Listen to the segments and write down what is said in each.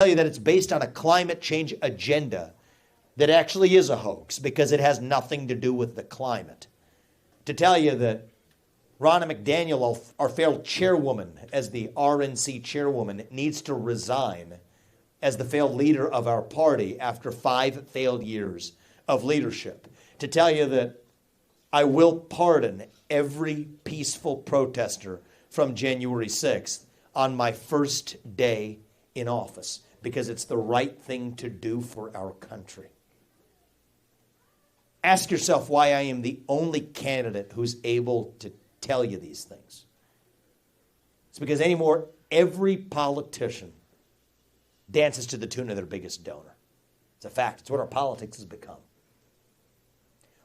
tell you that it's based on a climate change agenda that actually is a hoax because it has nothing to do with the climate. To tell you that Ronna McDaniel, our failed chairwoman, as the RNC chairwoman, needs to resign as the failed leader of our party after 5 failed years of leadership. To tell you that I will pardon every peaceful protester from January 6th on my first day in office because it's the right thing to do for our country. Ask yourself why I am the only candidate who's able to tell you these things. It's because anymore, every politician dances to the tune of their biggest donor. It's a fact. It's what our politics has become.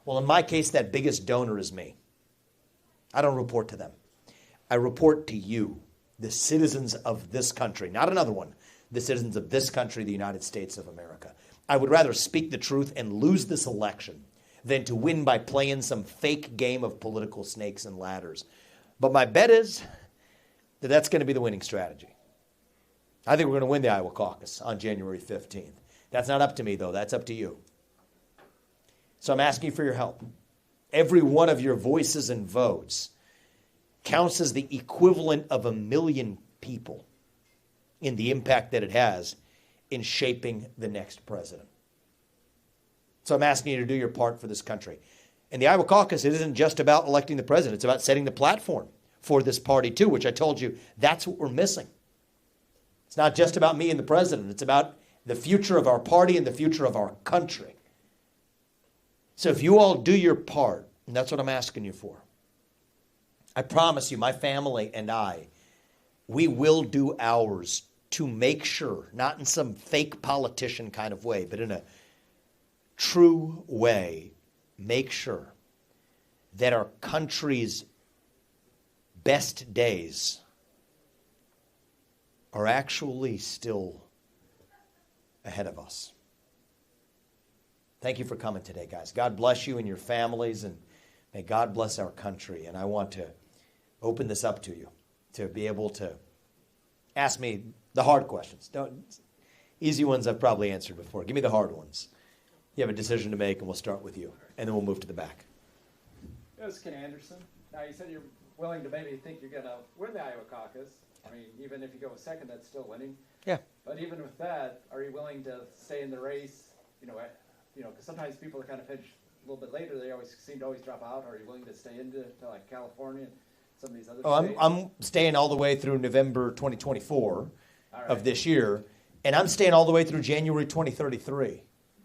Well, in my case, that biggest donor is me. I don't report to them. I report to you, the citizens of this country, not another one, the citizens of this country, the United States of America. I would rather speak the truth and lose this election than to win by playing some fake game of political snakes and ladders. But my bet is that that's going to be the winning strategy. I think we're going to win the Iowa caucus on January 15th. That's not up to me, though. That's up to you. So I'm asking for your help. Every one of your voices and votes counts as the equivalent of 1 million people in the impact that it has in shaping the next president. So I'm asking you to do your part for this country. And the Iowa caucus, it isn't just about electing the president. It's about setting the platform for this party, too, which I told you, that's what we're missing. It's not just about me and the president. It's about the future of our party and the future of our country. So if you all do your part, and that's what I'm asking you for, I promise you, my family and I, we will do ours to make sure, not in some fake politician kind of way, but in a true way, make sure that our country's best days are actually still ahead of us. Thank you for coming today, guys. God bless you and your families, and may God bless our country. And I want to open this up to you to be able to ask me the hard questions. Easy ones I've probably answered before. Give me the hard ones. You have a decision to make, and we'll start with you, and then we'll move to the back. This is Ken Anderson. Now, you said you're willing to maybe think you're going to win the Iowa caucus. I mean, even if you go second, that's still winning. Yeah. But even with that, are you willing to stay in the race? Because sometimes people that kind of finish a little bit later, they always seem to always drop out. Are you willing to stay into like California and some of these other states? I'm staying all the way through November 2024 of this year, and I'm staying all the way through January 2033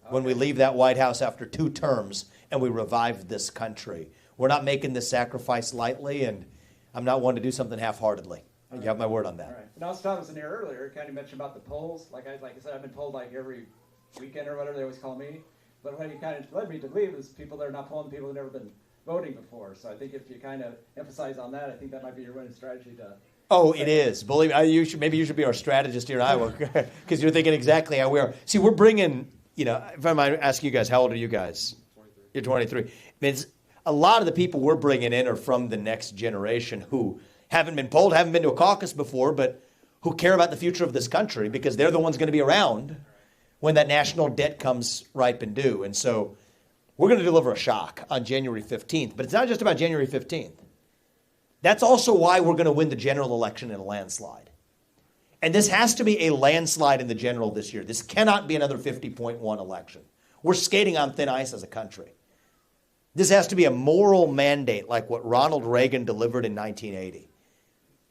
when we leave that White House after 2 terms and we revive this country. We're not making this sacrifice lightly, and I'm not one to do something half-heartedly. You have my word on that. All right. And I was talking here earlier, kind of mentioned about the polls. Like I said, I've been told like every weekend or whatever, they always call me. But what you kind of led me to believe is people that are not polling, people who have never been voting before. So I think if you kind of emphasize on that, I think that might be your winning strategy to... Oh, it is. Believe me, maybe you should be our strategist here in Iowa because you're thinking exactly how we are. See, we're bringing, if I might ask you guys, how old are you guys? 23. You're 23. I mean, a lot of the people we're bringing in are from the next generation who haven't been polled, haven't been to a caucus before, but who care about the future of this country because they're the ones going to be around when that national debt comes ripe and due. And so we're going to deliver a shock on January 15th. But it's not just about January 15th. That's also why we're going to win the general election in a landslide. And this has to be a landslide in the general this year. This cannot be another 50.1 election. We're skating on thin ice as a country. This has to be a moral mandate like what Ronald Reagan delivered in 1980.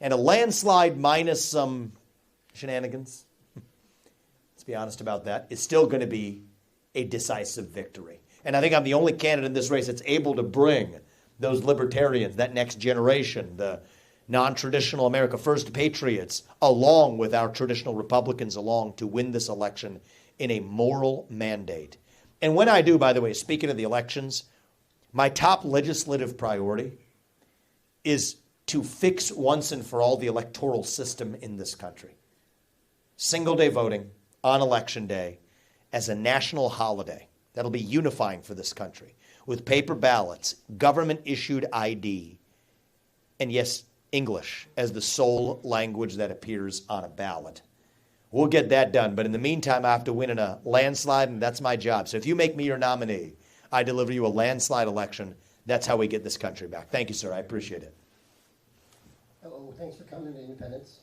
And a landslide minus some shenanigans, let's be honest about that, is still going to be a decisive victory. And I think I'm the only candidate in this race that's able to bring those libertarians, that next generation, the non-traditional America First patriots, along with our traditional Republicans along to win this election in a moral mandate. And when I do, by the way, speaking of the elections, my top legislative priority is to fix once and for all the electoral system in this country. Single-day voting on Election Day as a national holiday. That'll be unifying for this country. With paper ballots, government-issued ID, and yes, English as the sole language that appears on a ballot. We'll get that done. But in the meantime, I have to win in a landslide, and that's my job. So if you make me your nominee, I deliver you a landslide election. That's how we get this country back. Thank you, sir. I appreciate it. Hello. Thanks for coming to Independence.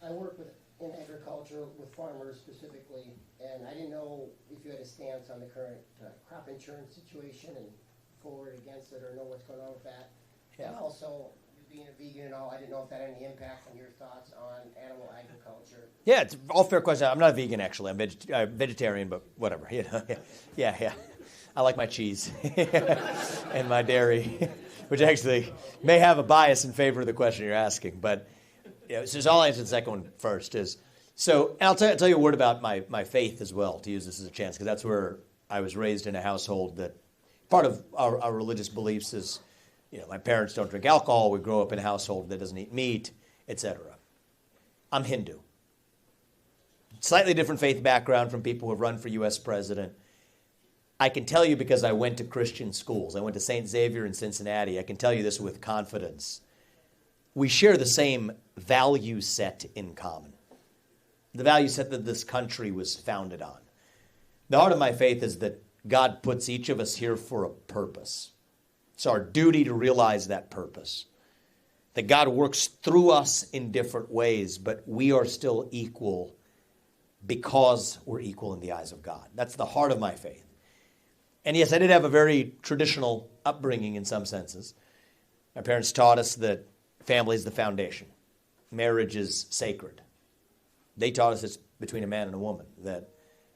I work in agriculture with farmers specifically, and I didn't know if you had a stance on the current crop insurance situation and forward against it or know what's going on with that. Yeah. And also, being a vegan and all, I didn't know if that had any impact on your thoughts on animal agriculture. Yeah, it's all fair question. I'm not a vegan, actually. I'm vegetarian, but whatever. You know, yeah. I like my cheese and my dairy, which actually may have a bias in favor of the question you're asking. But so I'll answer the second one first. And I'll tell you a word about my faith as well, to use this as a chance, because that's where I was raised in a household that part of our religious beliefs is, my parents don't drink alcohol. We grow up in a household that doesn't eat meat, etc. I'm Hindu. Slightly different faith background from people who have run for U.S. president. I can tell you because I went to Christian schools. I went to St. Xavier in Cincinnati. I can tell you this with confidence. We share the same value set in common. The value set that this country was founded on. The heart of my faith is that God puts each of us here for a purpose. It's our duty to realize that purpose. That God works through us in different ways, but we are still equal because we're equal in the eyes of God. That's the heart of my faith. And yes, I did have a very traditional upbringing in some senses. My parents taught us that family is the foundation. Marriage is sacred. They taught us it's between a man and a woman, that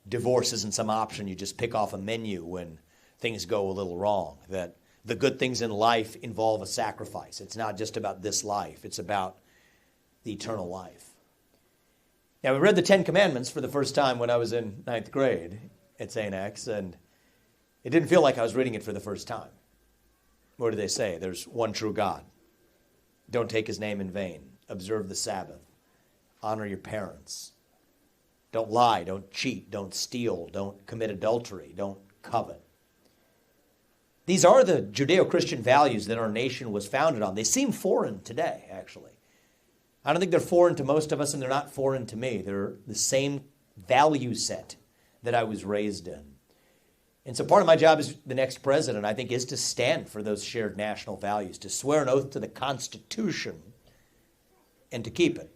divorce isn't some option you just pick off a menu when things go a little wrong, that the good things in life involve a sacrifice. It's not just about this life. It's about the eternal life. Now, we read the Ten Commandments for the first time when I was in ninth grade at St. X, and it didn't feel like I was reading it for the first time. What do they say? There's one true God. Don't take his name in vain. Observe the Sabbath. Honor your parents. Don't lie. Don't cheat. Don't steal. Don't commit adultery. Don't covet. These are the Judeo-Christian values that our nation was founded on. They seem foreign today, actually. I don't think they're foreign to most of us, and they're not foreign to me. They're the same value set that I was raised in. And so part of my job as the next president, I think, is to stand for those shared national values, to swear an oath to the Constitution and to keep it.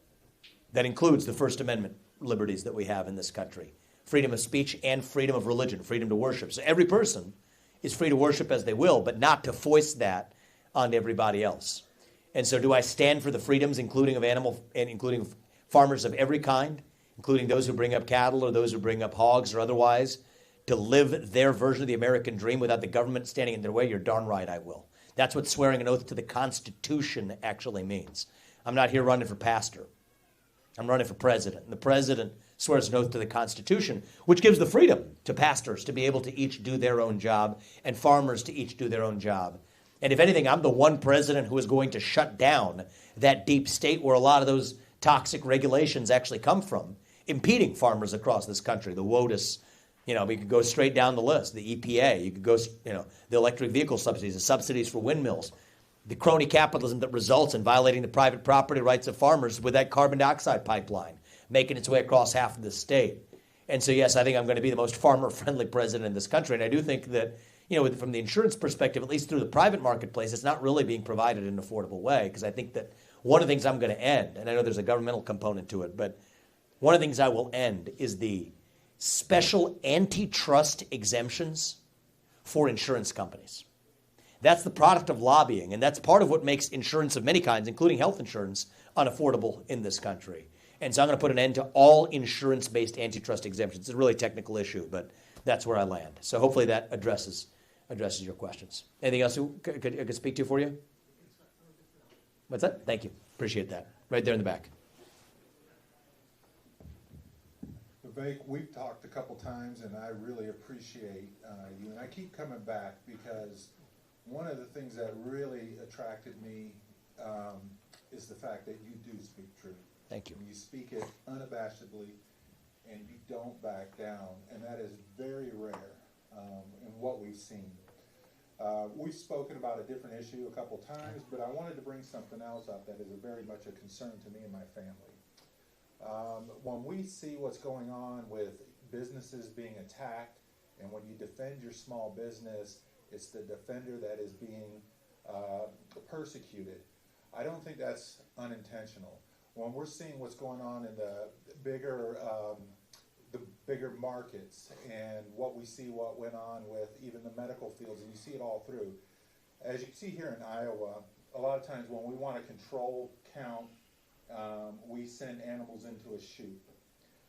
That includes the First Amendment liberties that we have in this country. Freedom of speech and freedom of religion, freedom to worship. So every person is free to worship as they will, but not to foist that on everybody else. And so do I stand for the freedoms, including of animal and including farmers of every kind, including those who bring up cattle or those who bring up hogs or otherwise, to live their version of the American dream without the government standing in their way? You're darn right I will. That's what swearing an oath to the Constitution actually means. I'm not here running for pastor. I'm running for president. And the president swears an oath to the Constitution, which gives the freedom to pastors to be able to each do their own job and farmers to each do their own job. And if anything, I'm the one president who is going to shut down that deep state where a lot of those toxic regulations actually come from, impeding farmers across this country. The WOTUS, we could go straight down the list. The EPA, you could go, the electric vehicle subsidies, the subsidies for windmills, the crony capitalism that results in violating the private property rights of farmers with that carbon dioxide pipeline, making its way across half of the state. And so, yes, I think I'm going to be the most farmer-friendly president in this country. And I do think that, from the insurance perspective, at least through the private marketplace, it's not really being provided in an affordable way. Because I think that one of the things I'm going to end, and I know there's a governmental component to it, but one of the things I will end is the special antitrust exemptions for insurance companies. That's the product of lobbying, and that's part of what makes insurance of many kinds, including health insurance, unaffordable in this country. And so I'm going to put an end to all insurance-based antitrust exemptions. It's a really technical issue, but that's where I land. So hopefully that addresses your questions. Anything else I could speak to for you? What's that? Thank you. Appreciate that. Right there in the back. Vivek, we've talked a couple times, and I really appreciate you. And I keep coming back because one of the things that really attracted me is the fact that you do speak truth. Thank you. And you speak it unabashedly, and you don't back down, and that is very rare in what we've seen. We've spoken about a different issue a couple times, but I wanted to bring something else up that is very much a concern to me and my family. 'Cause, you know, we talk about the different issues, but I want to bring something else up that is very much a concern to me and my family. 'Cause, you know, we talk about the different issues, but I want to bring something else up that is very much a concern to me and my family. When we see what's going on with businesses being attacked, and when you defend your small business, it's the defender that is being persecuted. I don't think that's unintentional. When we're seeing what's going on in the bigger markets, and what went on with even the medical fields, and you see it all through. As you see here in Iowa, a lot of times when we want to control count, we send animals into a chute.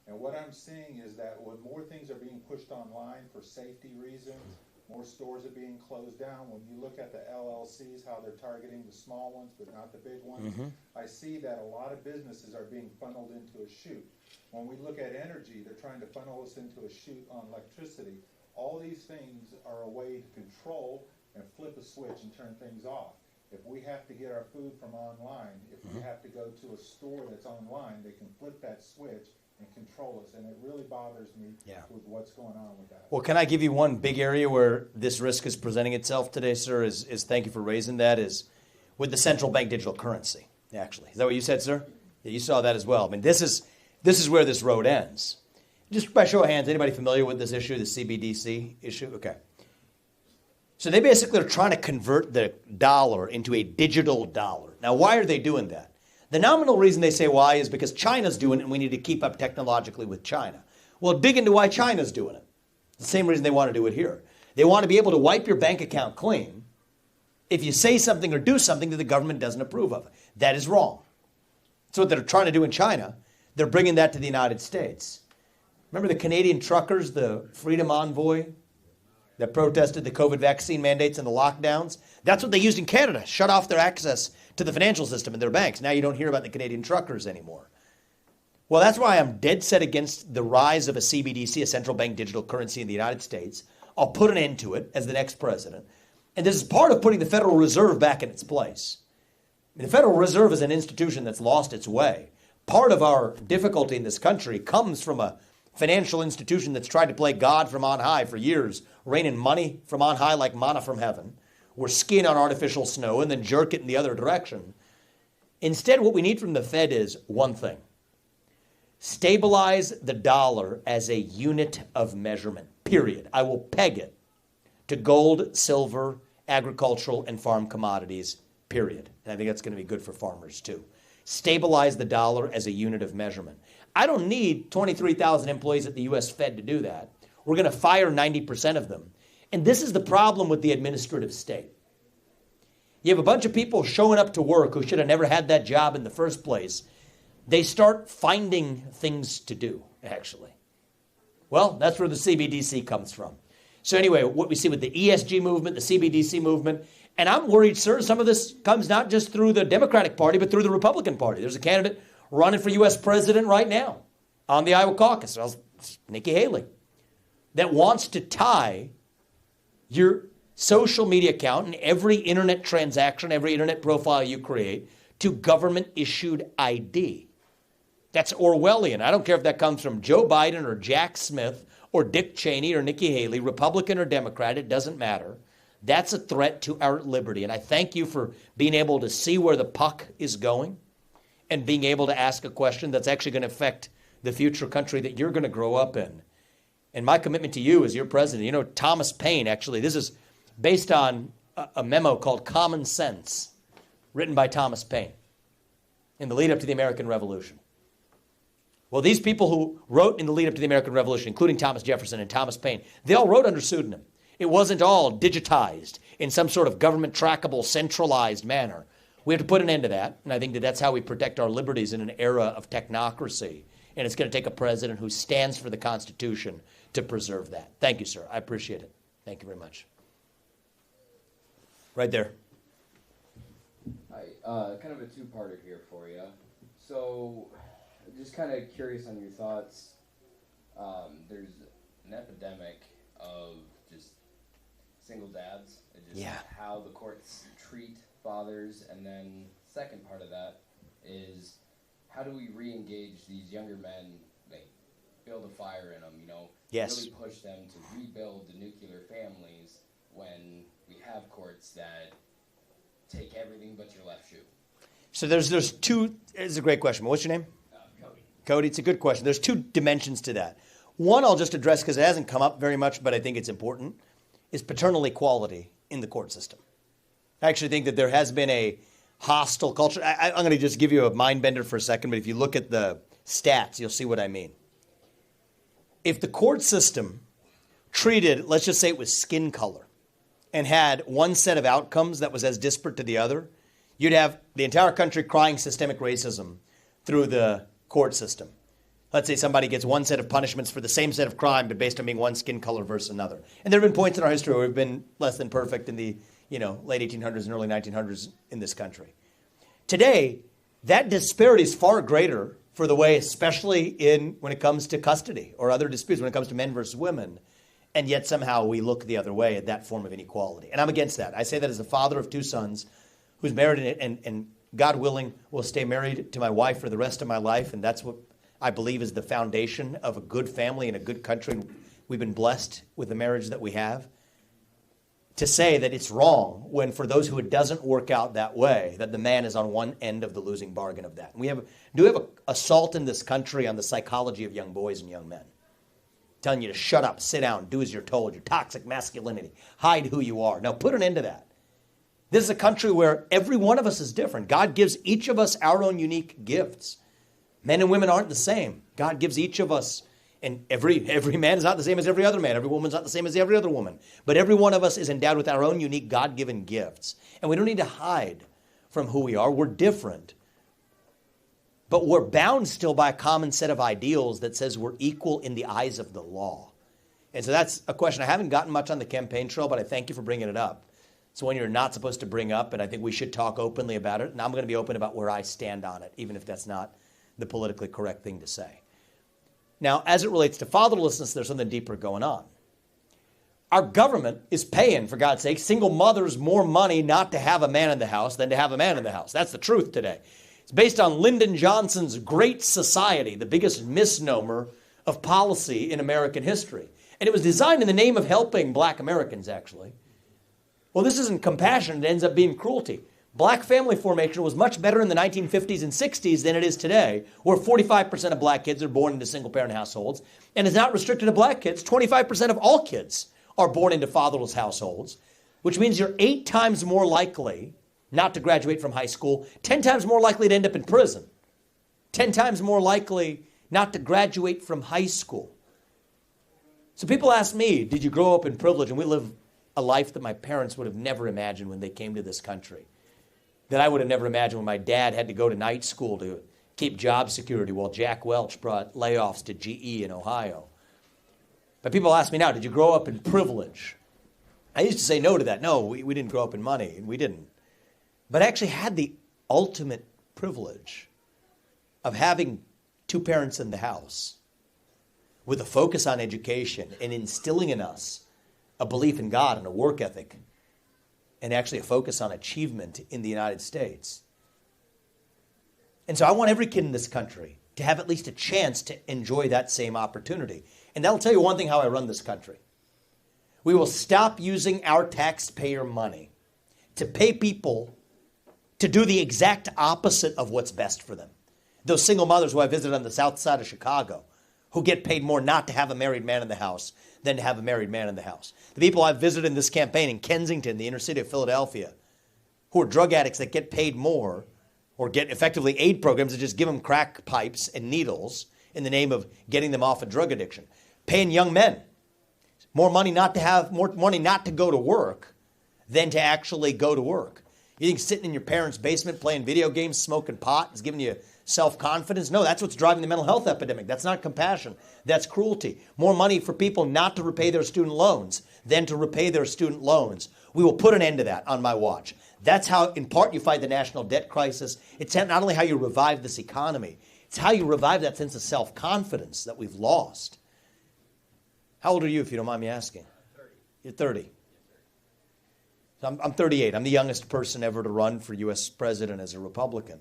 And what I'm seeing is that when more things are being pushed online for safety reasons, more stores are being closed down. When you look at the LLCs, how they're targeting the small ones but not the big ones, I see that a lot of businesses are being funneled into a chute. When we look at energy, they're trying to funnel us into a chute on electricity. All these things are a way to control and flip a switch and turn things off. If we have to get our food from online, if we have to go to a store that's online, they can flip that switch and control us, and it really bothers me with what's going on with that. Well, can I give you one big area where this risk is presenting itself today, sir, is thank you for raising that, is with the central bank digital currency, actually. Is that what you said, sir? Yeah, you saw that as well. I mean, this is where this road ends. Just by show of hands, anybody familiar with this issue, the CBDC issue? Okay. So they basically are trying to convert the dollar into a digital dollar. Now, why are they doing that? The nominal reason they say why is because China's doing it and we need to keep up technologically with China. Well, dig into why China's doing it. The same reason they want to do it here. They want to be able to wipe your bank account clean if you say something or do something that the government doesn't approve of. That is wrong. That's what they're trying to do in China. They're bringing that to the United States. Remember the Canadian truckers, the Freedom Envoy that protested the COVID vaccine mandates and the lockdowns? That's what they used in Canada, shut off their access to the financial system and their banks. Now you don't hear about the Canadian truckers anymore. Well, that's why I'm dead set against the rise of a CBDC, a central bank digital currency in the United States. I'll put an end to it as the next president. And this is part of putting the Federal Reserve back in its place. The Federal Reserve is an institution that's lost its way. Part of our difficulty in this country comes from a financial institution that's tried to play God from on high for years, raining money from on high like manna from heaven. We're skiing on artificial snow and then jerk it in the other direction. Instead, what we need from the Fed is one thing. Stabilize the dollar as a unit of measurement, period. I will peg it to gold, silver, agricultural, and farm commodities, period. And I think that's going to be good for farmers too. Stabilize the dollar as a unit of measurement. I don't need 23,000 employees at the U.S. Fed to do that. We're going to fire 90% of them. And this is the problem with the administrative state. You have a bunch of people showing up to work who should have never had that job in the first place. They start finding things to do, actually. Well, that's where the CBDC comes from. So anyway, what we see with the ESG movement, the CBDC movement, and I'm worried, sir, some of this comes not just through the Democratic Party, but through the Republican Party. There's a candidate running for U.S. president right now on the Iowa Caucus, Nikki Haley, that wants to tie your social media account and every internet transaction, every internet profile you create to government-issued ID. That's Orwellian. I don't care if that comes from Joe Biden or Jack Smith or Dick Cheney or Nikki Haley, Republican or Democrat, it doesn't matter. That's a threat to our liberty. And I thank you for being able to see where the puck is going and being able to ask a question that's actually going to affect the future country that you're going to grow up in. And my commitment to you as your president, you know, Thomas Paine, actually, this is based on a memo called Common Sense, written by Thomas Paine in the lead up to the American Revolution. Well, these people who wrote in the lead up to the American Revolution, including Thomas Jefferson and Thomas Paine, they all wrote under pseudonym. It wasn't all digitized in some sort of government trackable, centralized manner. We have to put an end to that, and I think that that's how we protect our liberties in an era of technocracy. And it's going to take a president who stands for the Constitution to preserve that. Thank you, sir. I appreciate it. Thank you very much. Right there. Hi. Kind of a two-parter here for you. So, just kind of curious on your thoughts. There's an epidemic of just single dads, and just how the courts treat fathers, and then second part of that is how do we re-engage these younger men, like build a fire in them, you know, really push them to rebuild the nuclear families when we have courts that take everything but your left shoe? So there's two. It's a great question. What's your name? Cody. Cody, it's a good question. There's two dimensions to that. One I'll just address because it hasn't come up very much, but I think it's important, is paternal equality in the court system. I actually think that there has been a hostile culture. I'm going to just give you a mind bender for a second, but if you look at the stats, you'll see what I mean. If the court system treated, let's just say it was skin color, and had one set of outcomes that was as disparate to the other, you'd have the entire country crying systemic racism through the court system. Let's say somebody gets one set of punishments for the same set of crime, but based on being one skin color versus another. And there have been points in our history where we've been less than perfect in the late 1800s and early 1900s in this country. Today, that disparity is far greater for the way, especially when it comes to custody or other disputes, when it comes to men versus women, and yet somehow we look the other way at that form of inequality. And I'm against that. I say that as a father of two sons who's married and God willing, will stay married to my wife for the rest of my life, and that's what I believe is the foundation of a good family and a good country. We've been blessed with the marriage that we have. To say that it's wrong when for those who it doesn't work out that way, that the man is on one end of the losing bargain of that. And we have an assault in this country on the psychology of young boys and young men. Telling you to shut up, sit down, do as you're told, your toxic masculinity, hide who you are. Now put an end to that. This is a country where every one of us is different. God gives each of us our own unique gifts. Men and women aren't the same. God gives each of us, and every man is not the same as every other man. Every woman's not the same as every other woman. But every one of us is endowed with our own unique God-given gifts. And we don't need to hide from who we are. We're different. But we're bound still by a common set of ideals that says we're equal in the eyes of the law. And so that's a question I haven't gotten much on the campaign trail, but I thank you for bringing it up. It's one you're not supposed to bring up, and I think we should talk openly about it. And I'm going to be open about where I stand on it, even if that's not the politically correct thing to say. Now, as it relates to fatherlessness, there's something deeper going on. Our government is paying, for God's sake, single mothers more money not to have a man in the house than to have a man in the house. That's the truth today. It's based on Lyndon Johnson's Great Society, the biggest misnomer of policy in American history. And it was designed in the name of helping black Americans, actually. Well, this isn't compassion. It ends up being cruelty. Black family formation was much better in the 1950s and 60s than it is today, where 45% of black kids are born into single-parent households. And it's not restricted to black kids. 25% of all kids are born into fatherless households, which means you're 8 times more likely not to graduate from high school, 10 times more likely to end up in prison, 10 times more likely not to graduate from high school. So people ask me, did you grow up in privilege? And we live a life that my parents would have never imagined when they came to this country. That I would have never imagined when my dad had to go to night school to keep job security while Jack Welch brought layoffs to GE in Ohio. But people ask me now, did you grow up in privilege? I used to say no to that. No, we didn't grow up in money. We didn't. But I actually had the ultimate privilege of having 2 parents in the house with a focus on education and instilling in us a belief in God and a work ethic and actually a focus on achievement in the United States. And so I want every kid in this country to have at least a chance to enjoy that same opportunity. And that'll tell you one thing how I run this country. We will stop using our taxpayer money to pay people to do the exact opposite of what's best for them. Those single mothers who I visited on the south side of Chicago who get paid more not to have a married man in the house than to have a married man in the house. The people I've visited in this campaign in Kensington, the inner city of Philadelphia, who are drug addicts that get paid more or get effectively aid programs that just give them crack pipes and needles in the name of getting them off a drug addiction. Paying young men more money not to go to work than to actually go to work. You think sitting in your parents' basement playing video games, smoking pot is giving you self-confidence? No, that's what's driving the mental health epidemic. That's not compassion. That's cruelty. More money for people not to repay their student loans than to repay their student loans. We will put an end to that on my watch. That's how, in part, you fight the national debt crisis. It's not only how you revive this economy, it's how you revive that sense of self-confidence that we've lost. How old are you, if you don't mind me asking? 30. You're 30. So I'm 38. I'm the youngest person ever to run for U.S. president as a Republican.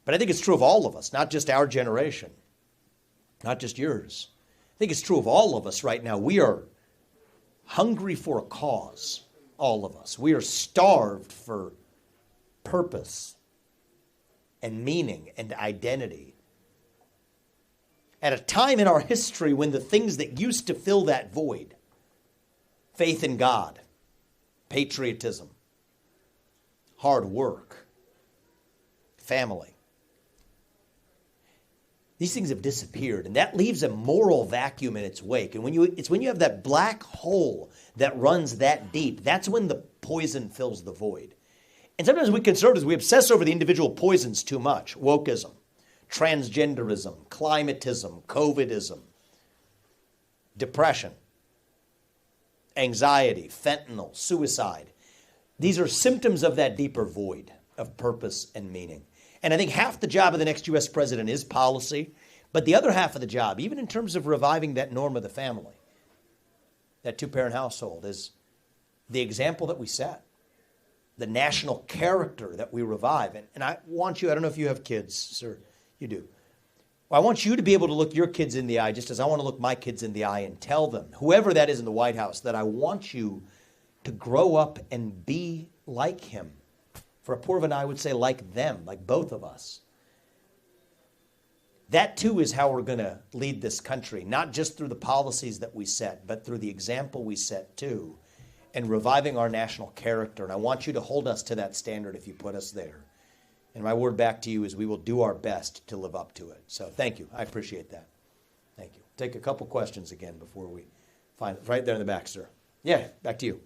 But I think it's true of all of us, not just our generation, not just yours. I think it's true of all of us right now. We are hungry for a cause, all of us. We are starved for purpose and meaning and identity. at a time in our history when the things that used to fill that void, faith in God, patriotism, hard work, family, these things have disappeared, and that leaves a moral vacuum in its wake. And it's when you have that black hole that runs that deep, that's when the poison fills the void. And sometimes we conservatives, we obsess over the individual poisons too much. Wokeism, transgenderism, climatism, COVIDism, depression, anxiety, fentanyl, suicide. These are symptoms of that deeper void of purpose and meaning. And I think half the job of the next U.S. president is policy, but the other half of the job, even in terms of reviving that norm of the family, that two-parent household, is the example that we set, the national character that we revive. And I want you, I don't know if you have kids, sir, you do. Well, I want you to be able to look your kids in the eye just as I want to look my kids in the eye and tell them, whoever that is in the White House, that I want you to grow up and be like him. For a poor of an eye, I would say like them, like both of us. That too is how we're going to lead this country, not just through the policies that we set, but through the example we set too, and reviving our national character. And I want you to hold us to that standard if you put us there. And my word back to you is we will do our best to live up to it. So thank you. I appreciate that. Thank you. Take a couple questions again before we find it. Right there in the back, sir. Yeah, back to you.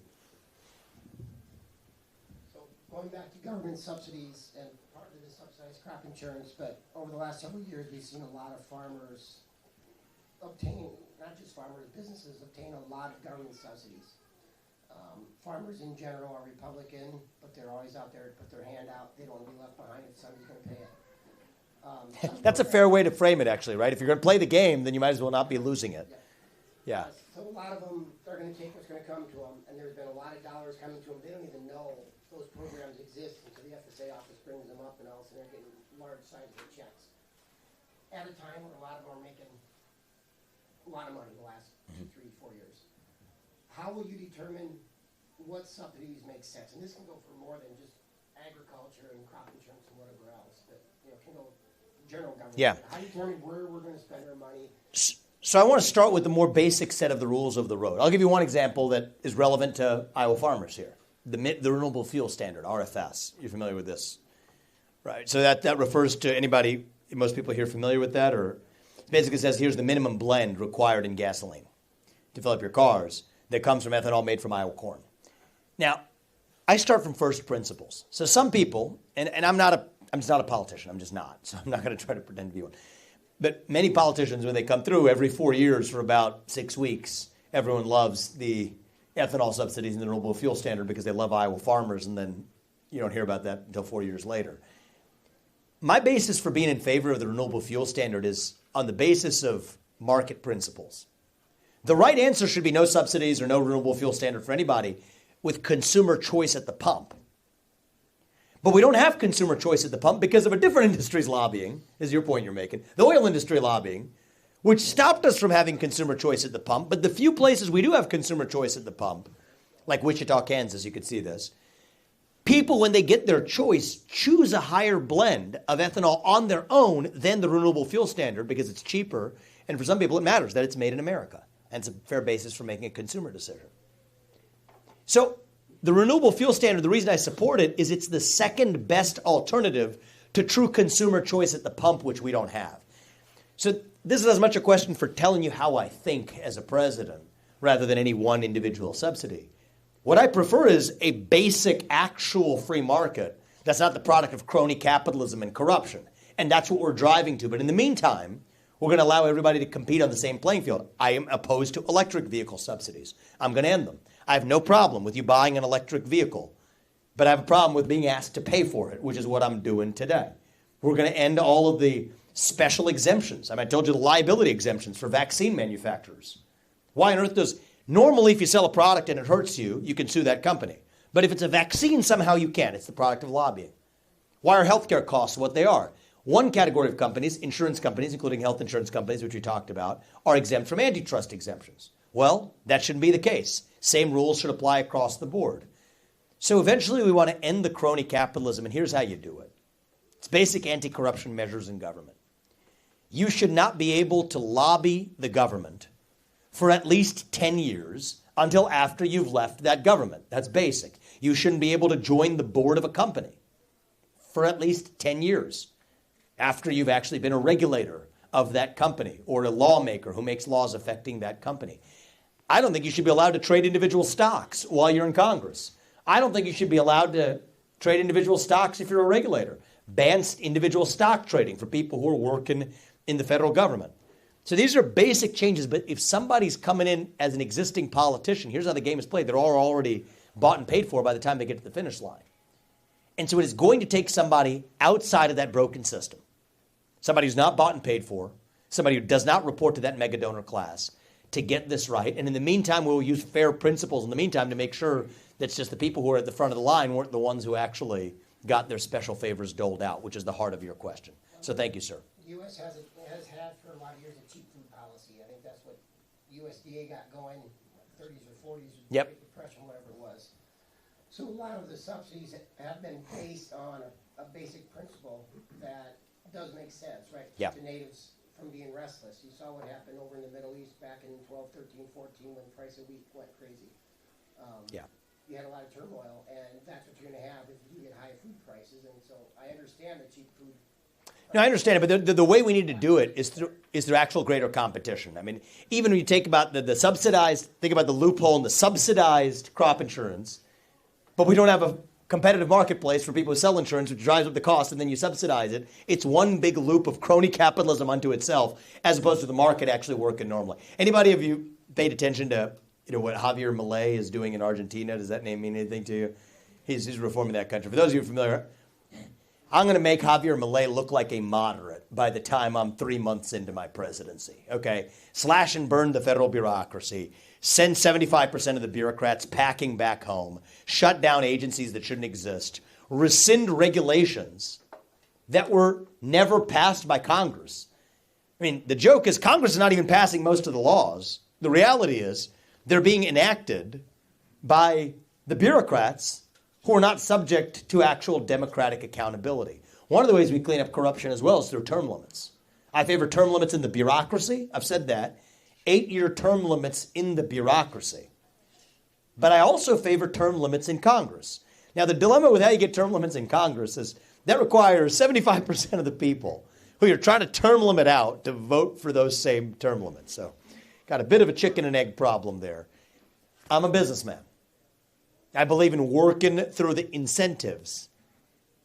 Going back to government subsidies and partly the subsidized crop insurance, but over the last several years, we've seen a lot of farmers obtain, not just farmers, businesses obtain a lot of government subsidies. Farmers in general are Republican, but they're always out there to put their hand out. They don't want to be left behind if somebody's going to pay it. That's a fair way to frame it, actually, right? If you're going to play the game, then you might as well not be losing it. Yeah. So a lot of them, they're going to take what's going to come to them, and there's been a lot of dollars coming to them. They don't even know those programs exist until the FSA office brings them up, and all of a sudden they're getting large sizes of checks. At a time where a lot of them are making a lot of money the last 2, 3, 4 years. How will you determine what subsidies make sense? And this can go for more than just agriculture and crop insurance and whatever else, but it can go general government. Yeah. How do you determine where we're going to spend our money? So I want to start with the more basic set of the rules of the road. I'll give you one example that is relevant to Iowa farmers here. The Renewable Fuel Standard, RFS. You're familiar with this, right? So that refers to anybody, most people here familiar with that? Or it basically says here's the minimum blend required in gasoline to fill up your cars that comes from ethanol made from Iowa corn. Now, I start from first principles. So some people, and I'm just not a politician, I'm just not, so I'm not going to try to pretend to be one. But many politicians, when they come through every 4 years for about 6 weeks, everyone loves the ethanol subsidies and the renewable fuel standard because they love Iowa farmers, and then you don't hear about that until 4 years later. My basis for being in favor of the renewable fuel standard is on the basis of market principles. The right answer should be no subsidies or no renewable fuel standard for anybody with consumer choice at the pump. But we don't have consumer choice at the pump because of a different industry's lobbying, is your point you're making, the oil industry lobbying, which stopped us from having consumer choice at the pump. But the few places we do have consumer choice at the pump, like Wichita, Kansas, you could see this, people, when they get their choice, choose a higher blend of ethanol on their own than the renewable fuel standard because it's cheaper. And for some people, it matters that it's made in America. And it's a fair basis for making a consumer decision. So the renewable fuel standard, the reason I support it is it's the second best alternative to true consumer choice at the pump, which we don't have. So this is as much a question for telling you how I think as a president rather than any one individual subsidy. What I prefer is a basic, actual free market that's not the product of crony capitalism and corruption. And that's what we're driving to. But in the meantime, we're going to allow everybody to compete on the same playing field. I am opposed to electric vehicle subsidies. I'm going to end them. I have no problem with you buying an electric vehicle, but I have a problem with being asked to pay for it, which is what I'm doing today. We're going to end all of the special exemptions. I told you the liability exemptions for vaccine manufacturers. Why on earth does... Normally, if you sell a product and it hurts you, you can sue that company. But if it's a vaccine, somehow you can't. It's the product of lobbying. Why are healthcare costs what they are? One category of companies, insurance companies, including health insurance companies, which we talked about, are exempt from antitrust exemptions. Well, that shouldn't be the case. Same rules should apply across the board. So eventually we want to end the crony capitalism, and here's how you do it. It's basic anti-corruption measures in government. you should not be able to lobby the government for at least 10 years until after you've left that government. That's basic. You shouldn't be able to join the board of a company for at least 10 years after you've actually been a regulator of that company or a lawmaker who makes laws affecting that company. I don't think you should be allowed to trade individual stocks while you're in Congress. I don't think you should be allowed to trade individual stocks if you're a regulator. Ban individual stock trading for people who are working in the federal government. So these are basic changes, but if somebody's coming in as an existing politician, here's how the game is played. They're all already bought and paid for by the time they get to the finish line. And so it is going to take somebody outside of that broken system, somebody who's not bought and paid for, somebody who does not report to that mega donor class, to get this right. And in the meantime, we'll use fair principles in the meantime to make sure that's just the people who are at the front of the line weren't the ones who actually got their special favors doled out, which is the heart of your question. So thank you, sir. The U.S. has had for a lot of years a cheap food policy. I think that's what USDA got going in the 30s or 40s, Yep. Great Depression, whatever it was. So a lot of the subsidies have been based on a basic principle that does make sense, right? Yep. Keep the natives from being restless. You saw what happened over in the Middle East back in 12, 13, 14 when the price of wheat went crazy. Yeah. You had a lot of turmoil, and that's what you're going to have if you get high food prices. And so I understand the cheap food. No, I understand it, but the way we need to do it is through actual greater competition. I mean, even when you take about the subsidized, think about the loophole in the subsidized crop insurance, but we don't have a competitive marketplace for people who sell insurance, which drives up the cost, and then you subsidize it. It's one big loop of crony capitalism unto itself, as opposed to the market actually working normally. Anybody of you paid attention to what Javier Milei is doing in Argentina? Does that name mean anything to you? He's reforming that country. For those of you familiar, I'm going to make Javier Milei look like a moderate by the time I'm 3 months into my presidency. Okay, slash and burn the federal bureaucracy. Send 75% of the bureaucrats packing back home, shut down agencies that shouldn't exist, rescind regulations that were never passed by Congress. I mean, the joke is Congress is not even passing most of the laws. The reality is they're being enacted by the bureaucrats who are not subject to actual democratic accountability. One of the ways we clean up corruption as well is through term limits. I favor term limits in the bureaucracy. I've said that. 8-year term limits in the bureaucracy. But I also favor term limits in Congress. Now, the dilemma with how you get term limits in Congress is that requires 75% of the people who you're trying to term limit out to vote for those same term limits. So, got a bit of a chicken and egg problem there. I'm a businessman. I believe in working through the incentives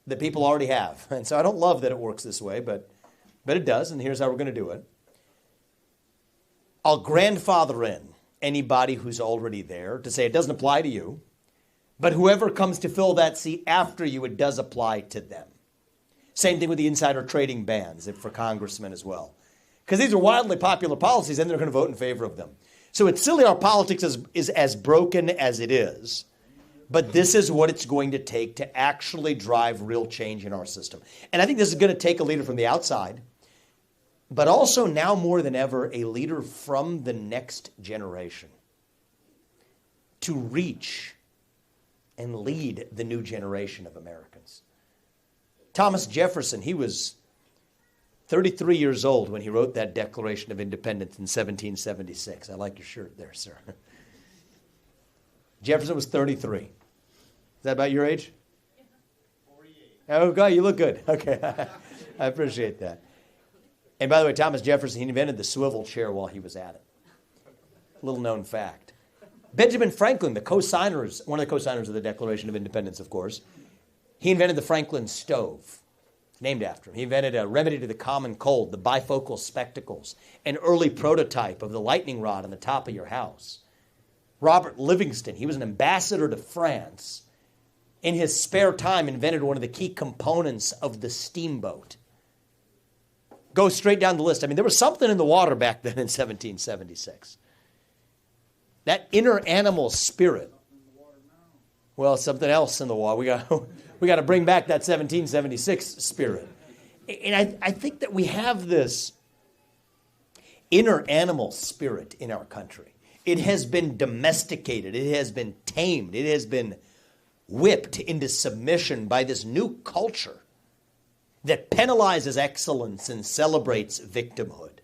that people already have. And so I don't love that it works this way, but it does, and here's how we're going to do it. I'll grandfather in anybody who's already there to say it doesn't apply to you, but whoever comes to fill that seat after you, it does apply to them. Same thing with the insider trading bans for congressmen as well. Because these are wildly popular policies, and they're going to vote in favor of them. So it's silly our politics is as broken as it is, but this is what it's going to take to actually drive real change in our system. And I think this is going to take a leader from the outside, but also now more than ever, a leader from the next generation to reach and lead the new generation of Americans. Thomas Jefferson, he was 33 years old when he wrote that Declaration of Independence in 1776. I like your shirt there, sir. Jefferson was 33. Is that about your age? 48. Oh, God, you look good. Okay, I appreciate that. And by the way, Thomas Jefferson, he invented the swivel chair while he was at it. Little known fact. Benjamin Franklin, one of the co-signers of the Declaration of Independence, of course, he invented the Franklin stove, named after him. He invented a remedy to the common cold, the bifocal spectacles, an early prototype of the lightning rod on the top of your house. Robert Livingston, he was an ambassador to France. In his spare time, invented one of the key components of the steamboat. Go straight down the list. I mean, there was something in the water back then in 1776. That inner animal spirit. Well, something else in the water. We got to bring back that 1776 spirit. And I think that we have this inner animal spirit in our country. It has been domesticated. It has been tamed. It has been whipped into submission by this new culture that penalizes excellence and celebrates victimhood.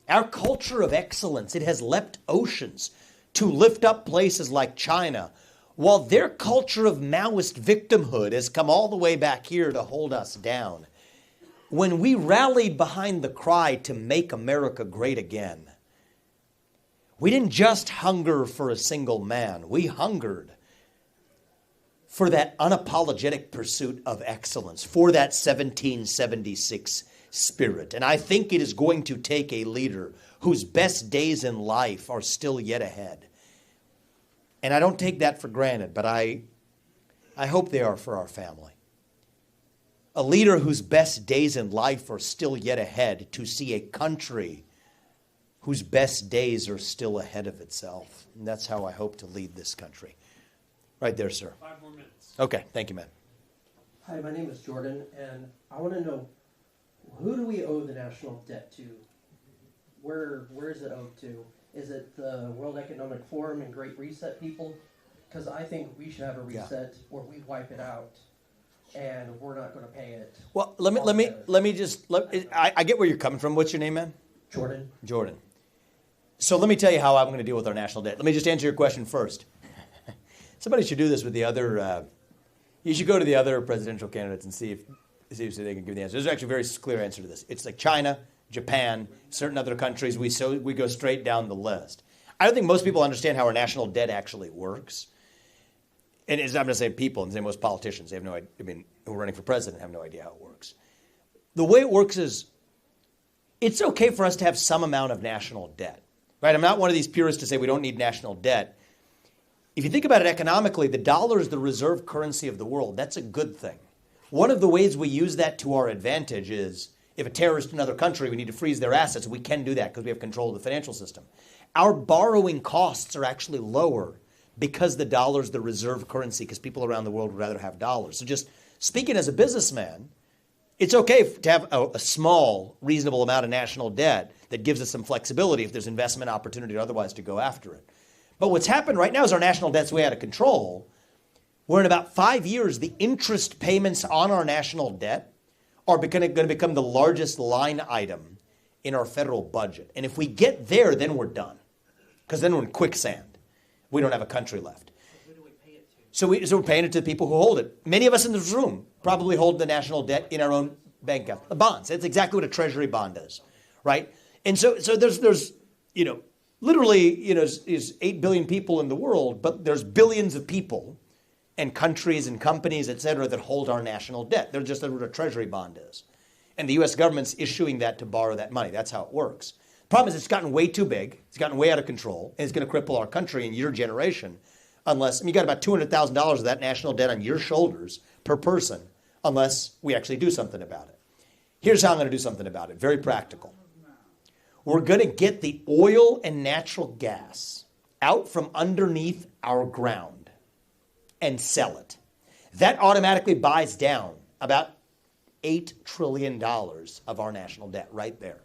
Our culture of excellence, it has leapt oceans to lift up places like China, while their culture of Maoist victimhood has come all the way back here to hold us down. When we rallied behind the cry to make America great again, we didn't just hunger for a single man. We hungered for that unapologetic pursuit of excellence, for that 1776 spirit. And I think it is going to take a leader whose best days in life are still yet ahead. And I don't take that for granted, but I hope they are for our family. A leader whose best days in life are still yet ahead, to see a country whose best days are still ahead of itself. And that's how I hope to lead this country. Right there, sir. 5 more minutes. Okay, thank you, man. Hi, my name is Jordan, and I want to know, who do we owe the national debt to? Where is it owed to? Is it the World Economic Forum and Great Reset people? Because I think we should have a reset where we wipe it out, and we're not going to pay it. Well, let me just. I get where you're coming from. What's your name, man? Jordan. Jordan. So let me tell you how I'm going to deal with our national debt. Let me just answer your question first. Somebody should do this with the other. You should go to the other presidential candidates and see if they can give the answer. There's actually a very clear answer to this. It's like China, Japan, certain other countries. We go straight down the list. I don't think most people understand how our national debt actually works. And I'm going to say people, and say most politicians. They have no idea. I mean, who are running for president have no idea how it works. The way it works is, it's okay for us to have some amount of national debt, right? I'm not one of these purists to say we don't need national debt. If you think about it economically, the dollar is the reserve currency of the world. That's a good thing. One of the ways we use that to our advantage is, if a terrorist in another country, we need to freeze their assets, we can do that because we have control of the financial system. Our borrowing costs are actually lower because the dollar is the reserve currency, because people around the world would rather have dollars. So just speaking as a businessman, it's okay to have a small, reasonable amount of national debt that gives us some flexibility if there's investment opportunity or otherwise to go after it. But what's happened right now is our national debt's way out of control. Where in about 5 years, the interest payments on our national debt are going to become the largest line item in our federal budget. And if we get there, then we're done. Because then we're in quicksand. We don't have a country left. Who do we pay it to? So we're paying it to the people who hold it. Many of us in this room probably hold the national debt in our own bank account. The bonds. That's exactly what a treasury bond is, right? And so there's literally, is 8 billion people in the world, but there's billions of people and countries and companies, et cetera, that hold our national debt. They're just what a treasury bond is. And the U.S. government's issuing that to borrow that money. That's how it works. Problem is, it's gotten way too big. It's gotten way out of control, and it's going to cripple our country and your generation unless, you got about $200,000 of that national debt on your shoulders per person unless we actually do something about it. Here's how I'm going to do something about it. Very practical. We're going to get the oil and natural gas out from underneath our ground and sell it. That automatically buys down about $8 trillion of our national debt right there.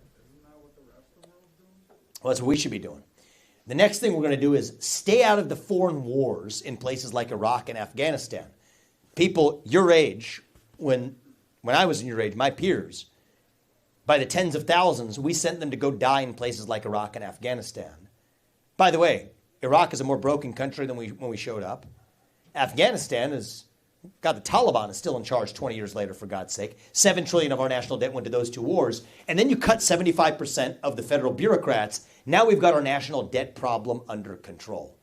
Well, that's what we should be doing. The next thing we're going to do is stay out of the foreign wars in places like Iraq and Afghanistan. People your age, when I was in your age, my peers, by the tens of thousands, we sent them to go die in places like Iraq and Afghanistan. By the way, Iraq is a more broken country than when we showed up. Afghanistan is, God, the Taliban is still in charge 20 years later, for God's sake. $7 trillion of our national debt went to those two wars. And then you cut 75% of the federal bureaucrats. Now we've got our national debt problem under control.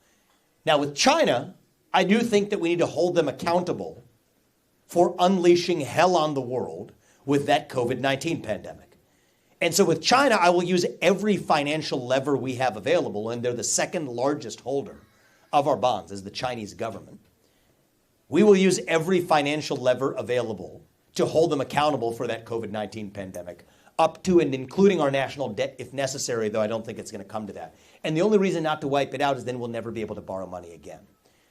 Now with China, I do think that we need to hold them accountable for unleashing hell on the world with that COVID-19 pandemic. And so with China, I will use every financial lever we have available, and they're the second largest holder of our bonds, is the Chinese government. We will use every financial lever available to hold them accountable for that COVID-19 pandemic, up to and including our national debt if necessary, though I don't think it's going to come to that. And the only reason not to wipe it out is then we'll never be able to borrow money again.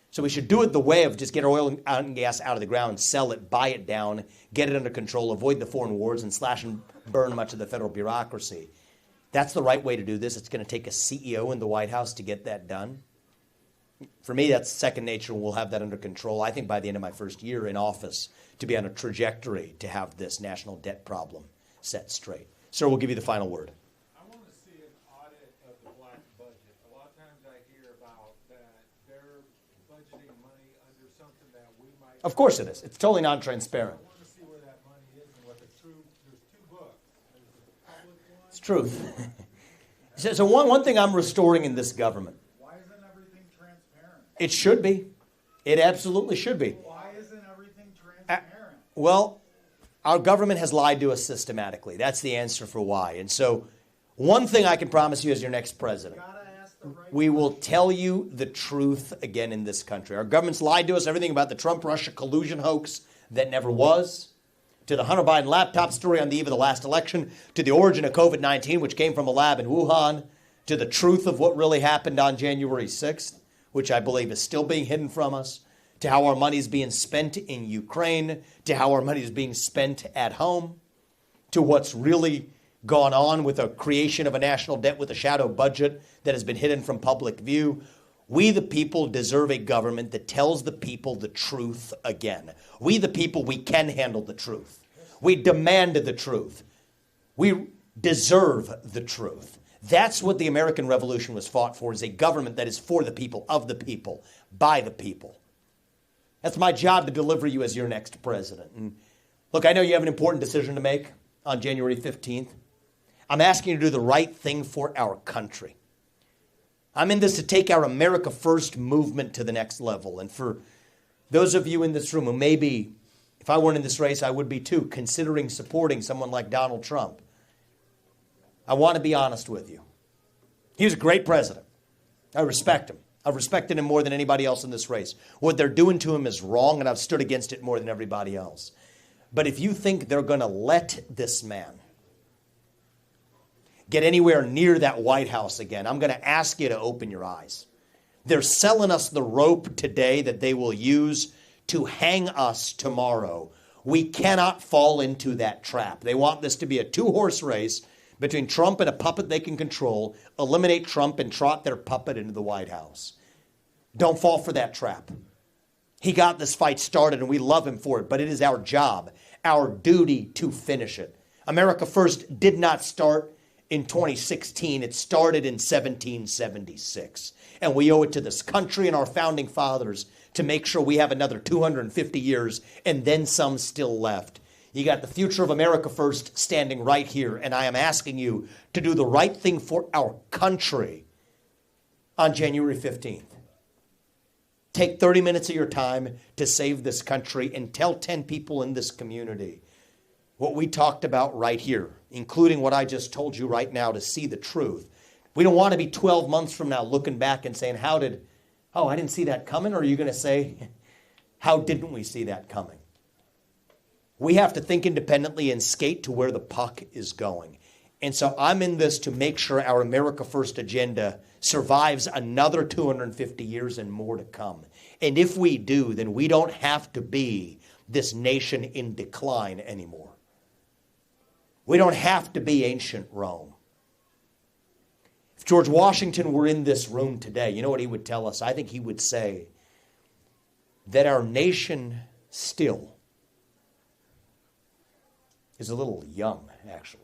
So we should do it the way of just get our oil and gas out of the ground, sell it, buy it down, get it under control, avoid the foreign wars, and slash and burn much of the federal bureaucracy. That's the right way to do this. It's going to take a CEO in the White House to get that done. For me, that's second nature. We'll have that under control, I think, by the end of my first year in office, to be on a trajectory to have this national debt problem set straight. Sir, we'll give you the final word. I want to see an audit of the black budget. A lot of times I hear about that they're budgeting money under something that we might. Of course it is. It's totally non-transparent. I want to see where that money is and what the true. There's two books. There's the public one. It's truth. So one thing I'm restoring in this government. Why isn't everything transparent? It should be. It absolutely should be. Why isn't everything transparent? Well, our government has lied to us systematically. That's the answer for why. And so one thing I can promise you as your next president, we will tell you the truth again in this country. Our government's lied to us, everything about the Trump-Russia collusion hoax that never was, to the Hunter Biden laptop story on the eve of the last election, to the origin of COVID-19, which came from a lab in Wuhan, to the truth of what really happened on January 6th, which I believe is still being hidden from us, to how our money is being spent in Ukraine, to how our money is being spent at home, to what's really gone on with the creation of a national debt with a shadow budget that has been hidden from public view. We, the people, deserve a government that tells the people the truth again. We, the people, we can handle the truth. We demand the truth. We deserve the truth. That's what the American Revolution was fought for, is a government that is for the people, of the people, by the people. That's my job to deliver you as your next president. And look, I know you have an important decision to make on January 15th. I'm asking you to do the right thing for our country. I'm in this to take our America First movement to the next level. And for those of you in this room who maybe, if I weren't in this race, I would be too, considering supporting someone like Donald Trump, I want to be honest with you. He was a great president. I respect him. I've respected him more than anybody else in this race. What they're doing to him is wrong, and I've stood against it more than everybody else. But if you think they're going to let this man get anywhere near that White House again, I'm going to ask you to open your eyes. They're selling us the rope today that they will use to hang us tomorrow. We cannot fall into that trap. They want this to be a two-horse race between Trump and a puppet they can control, eliminate Trump and trot their puppet into the White House. Don't fall for that trap. He got this fight started and we love him for it, but it is our job, our duty to finish it. America First did not start in 2016. It started in 1776. And we owe it to this country and our founding fathers to make sure we have another 250 years and then some still left. You got the future of America First standing right here, and I am asking you to do the right thing for our country on January 15th. Take 30 minutes of your time to save this country and tell 10 people in this community what we talked about right here, including what I just told you right now, to see the truth. We don't want to be 12 months from now looking back and saying, I didn't see that coming, or are you going to say, how didn't we see that coming? We have to think independently and skate to where the puck is going. And so I'm in this to make sure our America First agenda survives another 250 years and more to come. And if we do, then we don't have to be this nation in decline anymore. We don't have to be ancient Rome. If George Washington were in this room today, you know what he would tell us? I think he would say that our nation still is a little young, actually.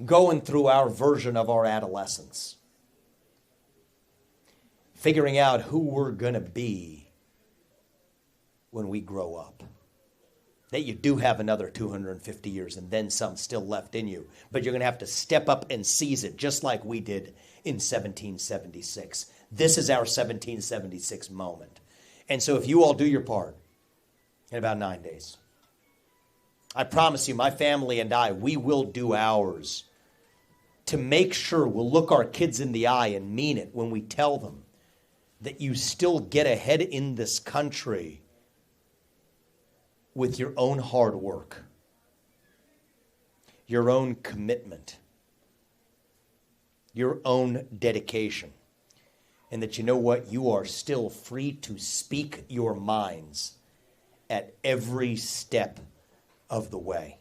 Going through our version of our adolescence. Figuring out who we're going to be when we grow up. That you do have another 250 years and then some still left in you. But you're going to have to step up and seize it, just like we did in 1776. This is our 1776 moment. And so if you all do your part in about 9 days, I promise you, my family and I, we will do ours to make sure we'll look our kids in the eye and mean it when we tell them that you still get ahead in this country with your own hard work, your own commitment, your own dedication, and that you know what? You are still free to speak your minds at every step of the way.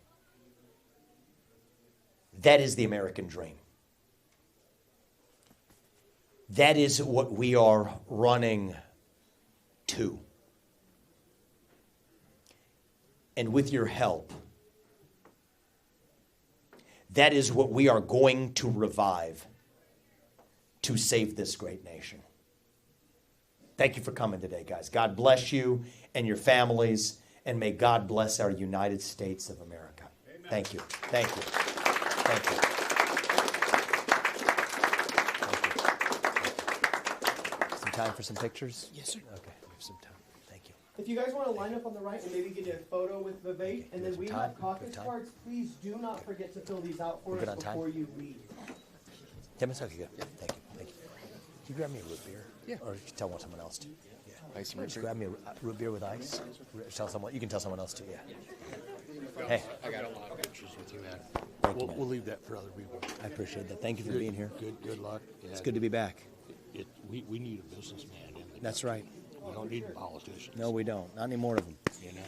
That is the American dream. That is what we are running to. And with your help, that is what we are going to revive to save this great nation. Thank you for coming today, guys. God bless you and your families, and may God bless our United States of America. Amen. Thank you. Thank you. Thank you. Thank you. Some time for some pictures? Yes, sir. Okay, we have some time. Thank you. If you guys want to line up on the right and maybe get a photo with Vivek, and then we have caucus cards, please do not forget to fill these out for us before you leave. Tim, it's okay. Good. Thank you. Thank you. Can you grab me a root beer? Yeah. Or you can tell someone else to. Yeah. Ice Just grab me a root beer with ice. Tell someone. You can tell someone else to. Yeah. Hey. I got a lot of pictures with you, man. Thank you, man. We'll leave that for other people. I appreciate that. Thank you for being here. Good luck. Yeah. It's good to be back. We need a businessman. That's right. We don't need politicians. No, we don't. Not any more of them. You know.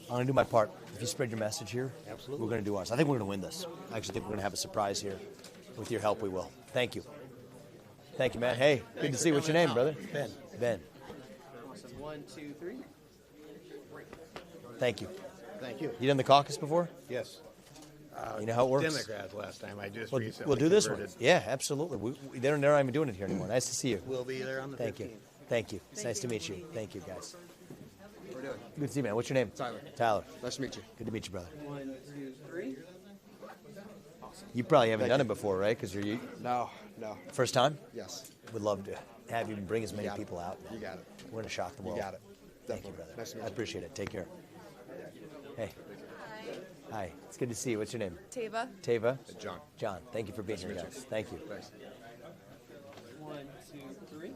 I'm going to do my part. If you spread your message here, Absolutely. we're going to do ours. I think we're going to win this. I actually think we're going to have a surprise here. With your help, we will. Thank you. Thank you, man. Hey, good to see you. What's your name, brother? Ben. Ben. 1, 2, 3. Thank you. Thank you. You done the caucus before? Yes. You know how it works? Democrats last time. I just recently We'll do this one. converted. Yeah, absolutely. They're not even doing it here anymore. Nice to see you. We'll be there on the 15th. Thank you. Thank you. It's nice to meet you. Thank you, guys. We're doing. Good to see you, man. What's your name? Tyler. Tyler. Nice to meet you. Good to meet you, brother. 1, 2, 3. You probably haven't done it before, right? Because you're No. first time? Yes. Would love to have you bring as many people out. You got it. We're going to shock the world. You got it. Thank you, Definitely. brother. Nice to meet I you. appreciate it. Take care. Hey. Hi. It's good to see you. What's your name? Tava. Tava? John. John. Thank you for being here, guys. Thank you. Thanks. 1, 2, 3.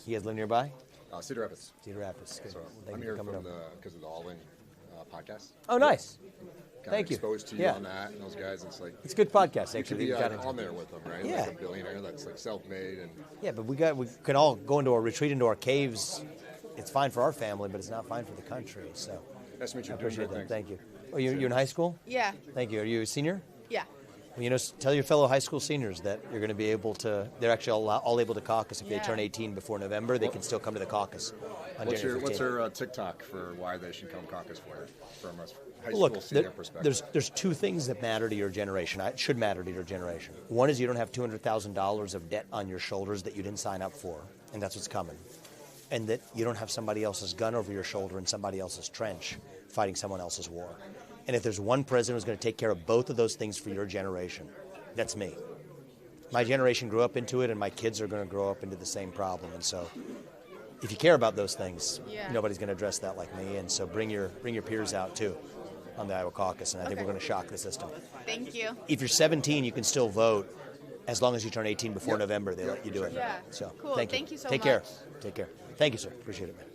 You guys live nearby? Cedar Rapids. Cedar Rapids. Good. So Thank I'm you here for coming from over. because of the All In podcast. Oh, nice. Kind Thank of you. exposed to you Yeah. on that and those guys. It's like It's a good podcast, you could actually. be You've got it. on there with them, right? Yeah. Like a billionaire that's like self-made and Yeah, but we can all go into our retreat into our caves. It's fine for our family, but it's not fine for the country. So nice to meet I you. appreciate Doing that. great Thank you. Oh, you're in high school? Yeah. Thank you. Are you a senior? Yeah. Well, tell your fellow high school seniors that you're going to be able to. They're actually all able to caucus if they Yeah. turn 18 before November. They can still come to the caucus. On What's January your 15th. TikTok for why they should come caucus for you from a high Well, school look, senior perspective? there's two things that matter to your generation. It should matter to your generation. One is you don't have $200,000 of debt on your shoulders that you didn't sign up for, and that's what's coming. And that you don't have somebody else's gun over your shoulder in somebody else's trench fighting someone else's war. And if there's one president who's going to take care of both of those things for your generation, that's me. My generation grew up into it, and my kids are going to grow up into the same problem. And so if you care about those things, Yeah. nobody's going to address that like me. And so bring your peers out, too, on the Iowa caucus, and I think we're going to shock the system. Thank you. If you're 17, you can still vote as long as you turn 18 before November. They let you do it. Yeah. So Cool. thank you. Thank you so Take care. much. Take care. Thank you, sir. Appreciate it, man.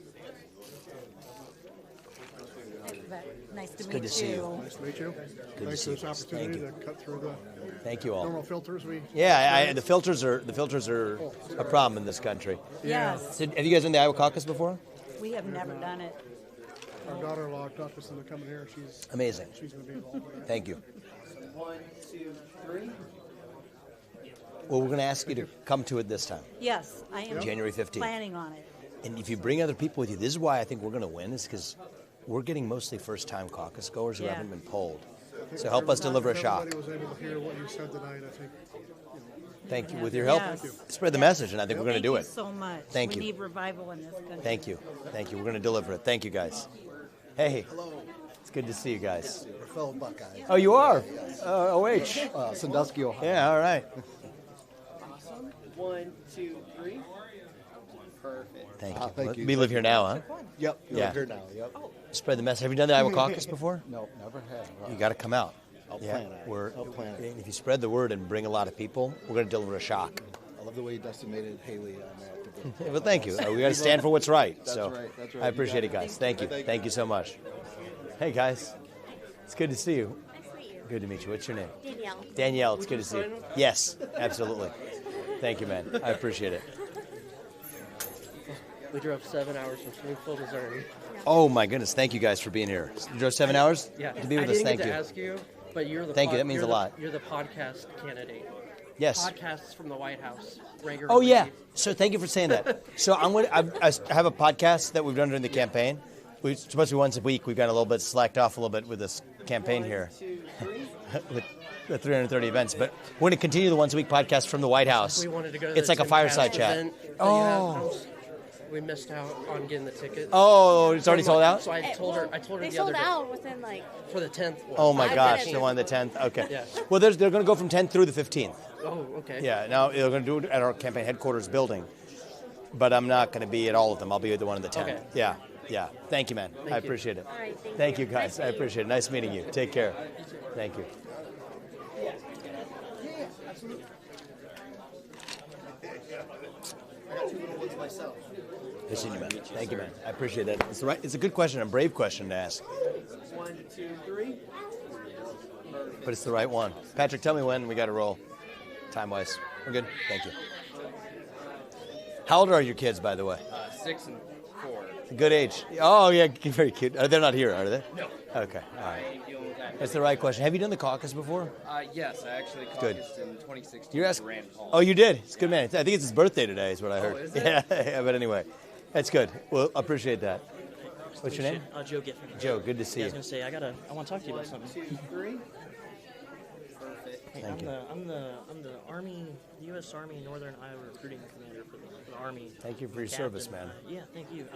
Nice to good meet to see you. you. Nice to meet you. to Thanks see for this you. opportunity Thank to cut through the Thank you all. normal filters. Yeah, the filters are a problem in this country. Yes, So, have you guys done the Iowa caucus before? we have never done it. Our daughter-in-law talked us into coming here. She's Amazing. going to be involved with that. Thank you. 1, 2, 3. Well, we're going to ask you to come to it this time, Yes, I am January 15th. planning on it. And if you bring other people with you, this is why I think we're going to win, is because we're getting mostly first-time caucus goers who Yeah. haven't been polled. So help us deliver a shock. Everybody was able to hear what you said tonight. I think Thank you. With your help, Yes. spread the message, and I think we're going to do it. Thank you so much. Thank you. We need revival in this country. Thank you. Thank you. We're going to deliver it. Thank you, guys. Hey. Hello. It's good to see you guys. We're fellow Buckeyes. Oh, you are? OH. Sandusky, Ohio. Yeah, all right. Awesome. 1, 2, 3. Perfect. Thank you. Thank you. We live here now, huh? Yep, Yeah. you're here now. Yep. Spread the message. Have you done the Iowa caucus before? No, never have. You got to come out. I'll plan it. We're, I'll plan it. If you spread the word and bring a lot of people, we're going to deliver a shock. I love the way you decimated Haley on that. Well, thank you. We got to stand for what's right. That's so right, that's right. I appreciate You it, got guys. it. Thank you. Thank you. Thank you so much. Hey, guys. It's good to see you. Nice to meet you. Good to meet you. What's your name? Danielle. Danielle, it's good to see you. Yes, absolutely. Thank you, man. I appreciate it. We drove 7 hours from Springfield, Missouri. Oh, my goodness. Thank you guys for being here. You drove 7 hours Yeah, to be with I us? didn't Thank get you. to ask you, but you're the Thank you. That means you're a lot. You're the podcast candidate. Yes. podcasts from the White House regularly. Oh, yeah. So thank you for saying that. So I have a podcast that we've done during the campaign. It's supposed to be once a week. We've got a little bit slacked off a little bit with this campaign here. 1, 2, 3. With the 330 events. But we're going to continue the once a week podcast from the White House. We wanted to go to It's the like a Tim fireside Cast chat. event that you Oh. have. We missed out on getting the tickets. Oh, it's already sold out? So I told her They the other sold day. out within like. For the 10th one. Oh, my 5 gosh. minutes. The one on the 10th? Okay. Yeah. Well, they're going to go from 10th through the 15th. Oh, okay. Yeah. Now, they're going to do it at our campaign headquarters building. But I'm not going to be at all of them. I'll be at the one on the 10th. Okay. Yeah. Yeah. Thank you, man. I appreciate it. All right, Thank you, guys. I appreciate it. Nice meeting you. Take care. Thank you. I got 2 little ones myself. Good seeing you, man. Thank you, man. I appreciate that. It's a good question, a brave question to ask. 1, 2, 3. But it's the right one. Patrick, tell me when we got to roll, time-wise. We're good? Thank you. How old are your kids, by the way? 6 and 4. Good age. Oh, yeah, very cute. They're not here, are they? No. Okay, all right. I'm dealing with that. That's the right question. Have you done the caucus before? Yes, I actually Good. caucused in 2016 You're for asking. Rand Paul. Oh, you did. It's good, man. I think it's his birthday today, is what I heard. is it? Yeah, but anyway, that's good. Well, appreciate that. What's your name? Joe Giffen. Joe. Good to see Yeah, I you. was gonna say I want to talk to you about 1, something. 2, 3. Perfect. Hey, Thank you. I'm the Army, U.S. Army Northern Iowa recruiting commander for the Army. Thank you for your captain. service, man. Yeah, thank you.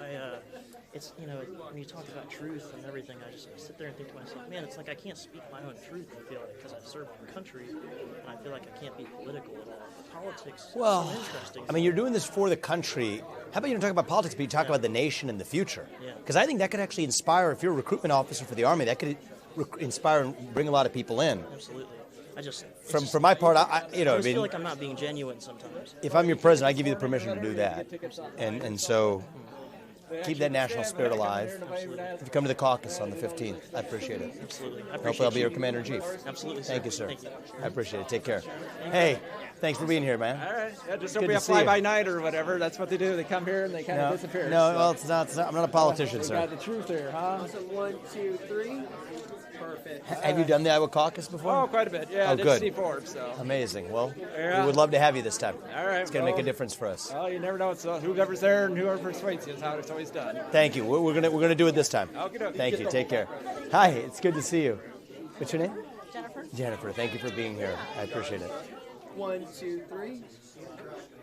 It's when you talk about truth and everything, I just sit there and think to myself, man, it's like I can't speak my own truth. I feel like because I serve my country, and I feel like I can't be political at all. Politics. Well, is so interesting. I mean, you're doing this for the country. How about you don't talk about politics, but you talk about the nation and the future? Yeah. Because I think that could actually inspire, if you're a recruitment officer for the Army, that could inspire and bring a lot of people in. Absolutely. For my part, I just feel like I'm not being genuine sometimes. if I'm your president, I give you the permission to do that. And so keep that national spirit alive. If you come to the caucus on the 15th, I appreciate it. Absolutely. Hopefully I'll be your commander-in-chief. Absolutely. Thank you, sir. Thank you. I appreciate it. Take care. Hey, thanks for being here, man. All right. Yeah, just Good don't be to a see you. fly-by-night or whatever. That's what they do. They come here and they kind of disappear. No, so. well, it's not. I'm not a politician, We sir. got the truth here, huh? Awesome. 1, 2, 3. Perfect. Have you done the Iowa caucus before? Oh, quite a bit. Yeah, Oh, I did good. C4, so. Amazing. Well, Yeah. we would love to have you this time. All right. It's going to make a well, difference for us. Well, you never know. It's whoever's there and whoever persuades you is how it's always done. Thank you. We're gonna do it this time. Okey-dokey. Thank you. Take care. Hi. It's good to see you. What's your name? Jennifer. Jennifer. Thank you for being here. I appreciate it. 1, 2, 3.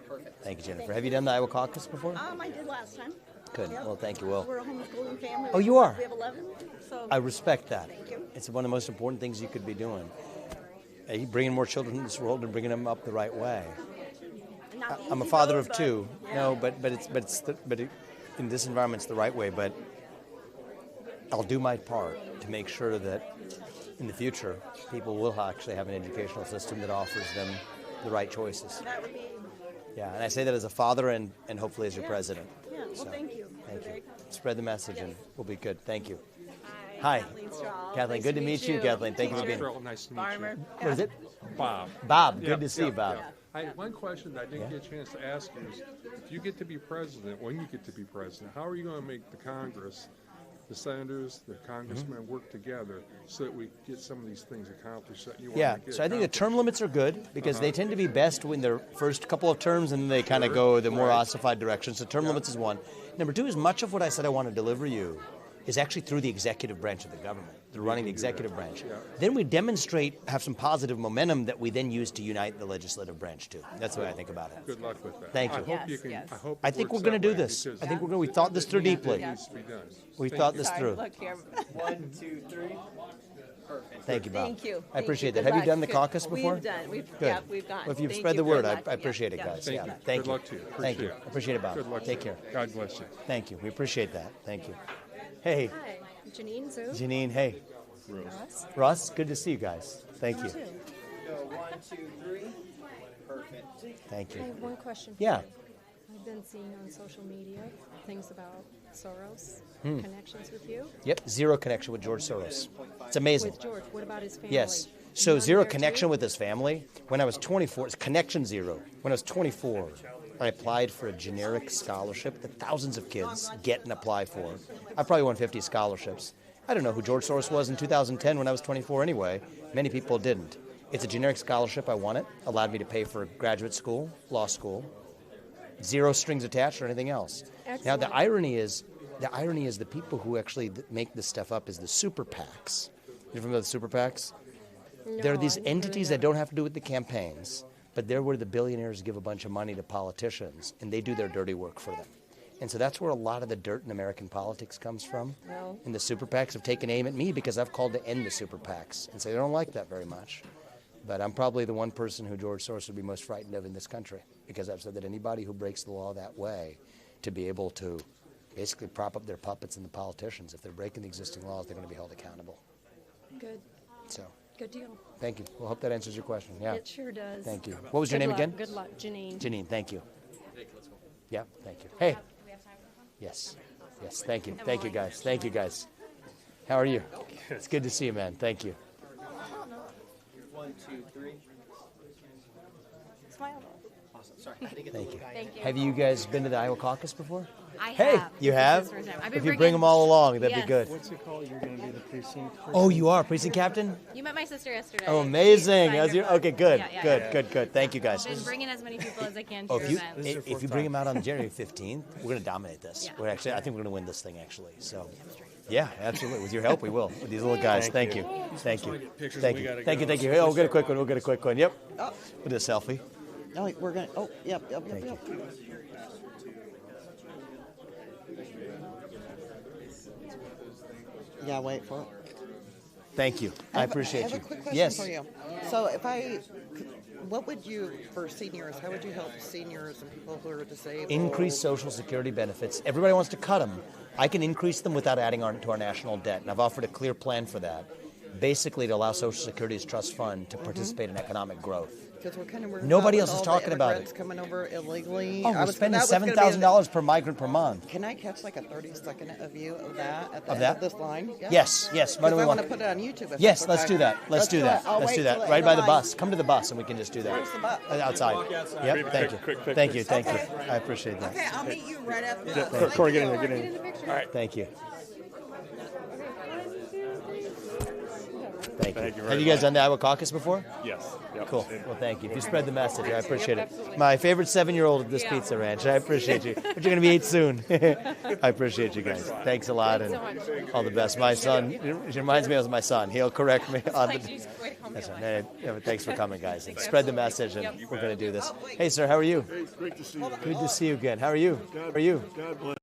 Perfect. Thank you, Jennifer. Have you done the Iowa caucus before? I did last time. Good. Yep. Well, thank you. Well, We're a homeschooling family. Oh, you are? We have 11. So I respect that. Thank you. It's one of the most important things you could be doing. You bringing more children into this world and bringing them up the right way. not the I'm a easy father road, of but, 2. yeah. No, but in this environment, it's the right way. But I'll do my part to make sure that in the future, people will actually have an educational system that offers them the right choices. That would be. Yeah, and I say that as a father and hopefully as your president. Yeah. Well, So, thank you. Thank you. Vivek. Spread the message and we'll be good. Thank you. Hi. Hi. Kathleen Strahl. Kathleen, Nice good to meet you, Kathleen. Thank you for being Teacher. here. Nice to meet Farmer. What is it? Bob. Bob, good Yep, to see you, yep, Bob. yep. I had one question that I didn't get a chance to ask you is, if you get to be president, when you get to be president, how are you going to make the Congress, the senators, the congressmen work together so that we get some of these things accomplished that you want Yeah, to get so I think the accomplished? term limits are good because they tend to be best in their first couple of terms and then they kind of go the more ossified direction. So term limits is one. Number 2 is much of what I said I want to deliver you is actually through the executive branch of the government. They're running the executive branch. Then we demonstrate, have some positive momentum that we then use to unite the legislative branch too. That's the way I think about it. Good luck with that. Thank you. I hope you can. Yes. I hope. I it think we're works going to that do way this. because I think we thought this through deeply. it needs to be done. We Thank thought you. this Sorry, through. look here. 1, 2, 3. Perfect. Thank you, Bob. Thank you. I appreciate Thank that. you. Have you Good done the luck. caucus before? We've done. Good. Yeah, we've gone. Well, if you've Thank spread you the word, very I much. appreciate it, Yeah. guys. Thank Yeah. you. Thank Good you. luck to you. Thank you. Appreciate it. Appreciate it, Bob. Good luck Take to you. care. God bless you. Thank you. We appreciate that. Thank you. Hey, Hi, Janine Zoo. Janine. Hey, Russ. Russ. Good to see you guys. Thank you. Go 1, 2, 3. Perfect. Thank I you. have one question for Yeah. you. I've been seeing on social media things about Soros, Hmm. connections with you. Yep. Zero connection with George Soros. It's amazing. With George, what about his family? Yes. So None zero there, connection too? with his family. When I was 24, it's connection zero. When I was 24, I applied for a generic scholarship that thousands of kids get and apply for. I probably won 50 scholarships. I don't know who George Soros was in 2010 when I was 24 anyway. Many people didn't. It's a generic scholarship. I won it. Allowed me to pay for graduate school, law school. Zero strings attached or anything else. Excellent. Now the irony is the people who actually make this stuff up is the super PACs. You familiar with the super PACs? No, There are these I never entities really that don't have to do with the campaigns, but they're where the billionaires give a bunch of money to politicians, and they do their dirty work for them. And so that's where a lot of the dirt in American politics comes from. Well. And the super PACs have taken aim at me because I've called to end the super PACs, and so they don't like that very much. But I'm probably the one person who George Soros would be most frightened of in this country, because I've said that anybody who breaks the law that way, to be able to basically prop up their puppets in the politicians, if they're breaking the existing laws, they're going to be held accountable. Good. So, Good deal. thank you. Well, hope that answers your question. Yeah. It sure does. Thank you. What was your Good name luck. again? Good luck, Janine. Janine, thank you. Yeah, thank you. Hey. Yes. Yes, thank you. Thank you, guys. Thank you, guys. How are you? It's good to see you, man. Thank you. 1, 2, 3. Smile. Awesome. Sorry, I didn't get Thank the you. guy. Thank you. Have you guys been to the Iowa Caucus before? I Hey, have. you This have? is the first time. I've been If you bring bringing- them all along, that'd Yes. be good. What's it called? You're going to be the precinct. Oh, you are precinct captain? You met my sister yesterday. Oh, amazing. She How's signed your, her book. okay, good, Yeah, yeah, good, yeah. good, good. Thank you, guys. I've been bringing as many people as I can to Oh, your if you, event. if you bring them out on January 15th, we're going to dominate this. Yeah. We're actually, I think we're going to win this thing, actually. So, yeah, absolutely. With your help, we will. With these little guys. Thank you. Thank you. Thank you. Thank you. Thank you. Hey, we'll get a quick one. We'll get a quick one. Yep. Oh. We'll do a selfie. No, we're gonna. Oh, yep. Thank you. Yeah, wait for it. Thank you. I appreciate I have you. a quick question Yes. for you. So, what would you, for seniors, how would you help seniors and people who are disabled? Increase Social Security benefits. Everybody wants to cut them. I can increase them without adding on to our national debt, and I've offered a clear plan for that. Basically, to allow Social Security's trust fund to participate in economic growth. Because we're kind of worried Nobody about else is with all the talking about immigrants it. coming over illegally. Oh, we're spending $7,000 per migrant per month. Can I catch like a 30-second view of that at the Of end that? of this line? Yeah. Yes, yes. Why do we I want want to put it on YouTube. If Yes, that's let's okay. do that. Let's do that. I'll Let's wait do till that. the Right end by of the line. bus. Come to the bus and we can just do that. Where's the bus? Outside. Walk outside. Yep. Maybe Thank you. quick Thank you. Thank you. Okay. I appreciate that. Okay, I'll meet you right after Yeah, this. Corey, get in there. Get in there. All right. Thank you. Thank you. Thank you very Have you guys much. done the Iowa Caucus before? Yes. Yep. Cool. Well, thank you. If you spread the message, I appreciate it. My favorite 7-year-old at this pizza ranch. I appreciate you. But you're going to be 8 soon. I appreciate you guys. Thanks a lot and all the best. My son, it reminds me of my son. He'll correct me on the. That's right. Yeah, but thanks for coming, guys. And spread the message, and we're going to do this. Hey, sir, how are you? Hey, it's great to see you. Good to see you again. How are you? How are you? God bless.